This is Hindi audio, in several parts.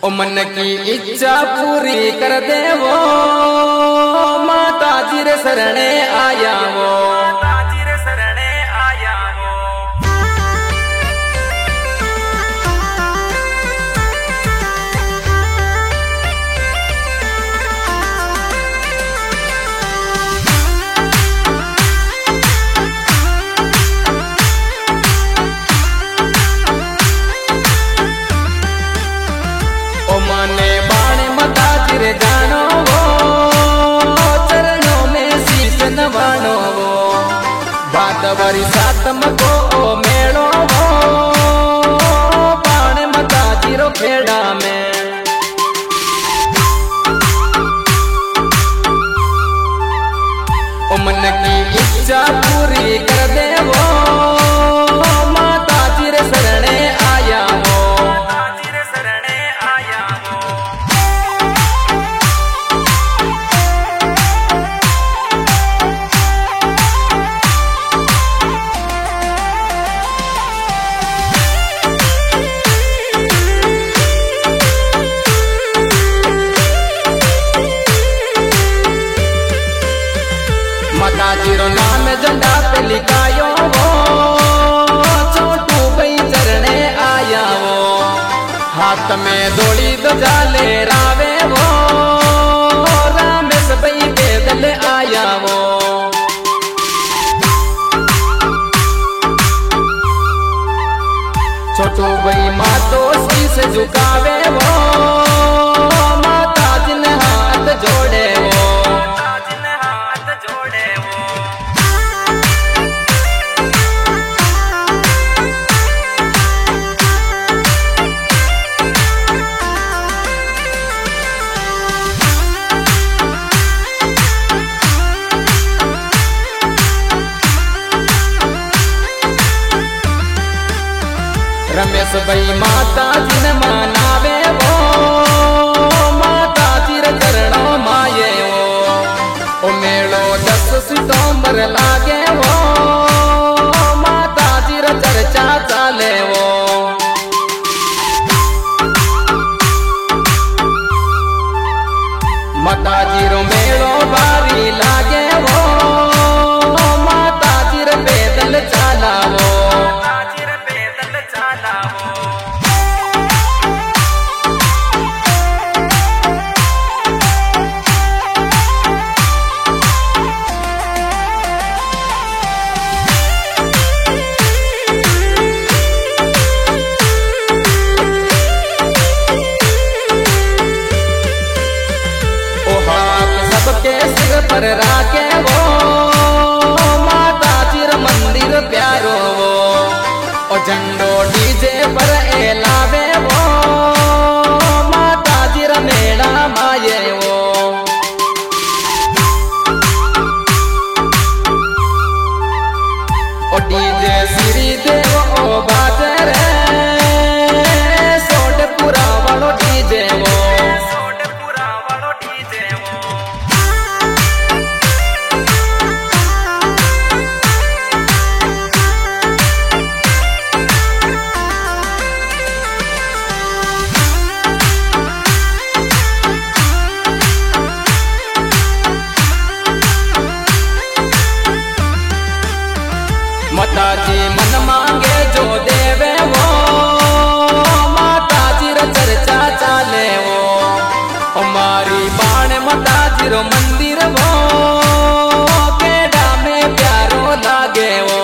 ओ मन की इच्छा पूरी कर दे वो माता जी रे शरणे आया वो। जानो वो चरणों में शीश नवानो वो बात बरी सातम को ओ मेड़ो वो पाण मता जीरो खेड़ा में। ओ मन की इच्छा पूरी कर दे वो माता जी रे शरणे आया वो। माता जीरो नाम झंडा पे लिखायो वो छोटू भाई चरणे आया वो। हाथ में दौड़ी ध्वजा ले रावे वो रामेश भाई पैदल आया वो। छोटू भाई मातो शीश झुकावे वो माता जी ने हाथ जोड़े वो। रमेश भाई माता जी ने मनावे वो माता जी रे चरणों माये वो। ओ मेलो 10 सितंबर लागे वो माता जी रे चर्चा चाले वो। माता जी रो मेलो बारी लागे वो माता जी रे पैदल चाला वो। सबके सिर पर राखे वो माता जी रे मंदिर प्यारो वो। और झंडो डीजे पर एलावे वो माता जी रे मेला माये वो। और डीजे श्री देव ओ बाजे रे सोडपुरा वालो डीजे वो। माता जी मन मांगे जो देवे वो माता जी रो चर्चा चाले वो। हमारी बाण माता जी रो मंदिर वो केडा में प्यारो लागे वो।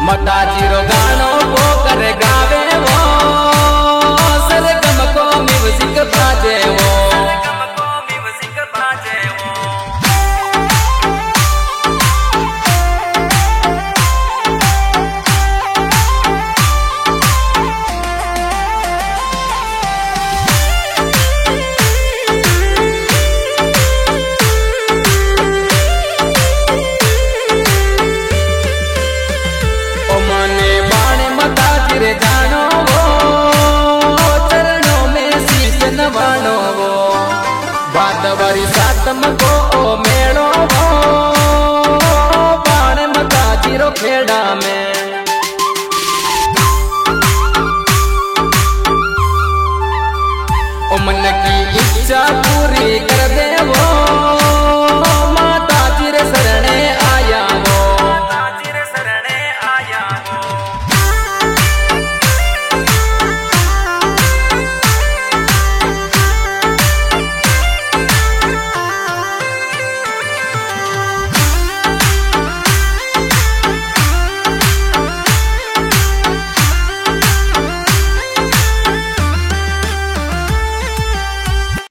माता जी रो गानो को कर गावे वो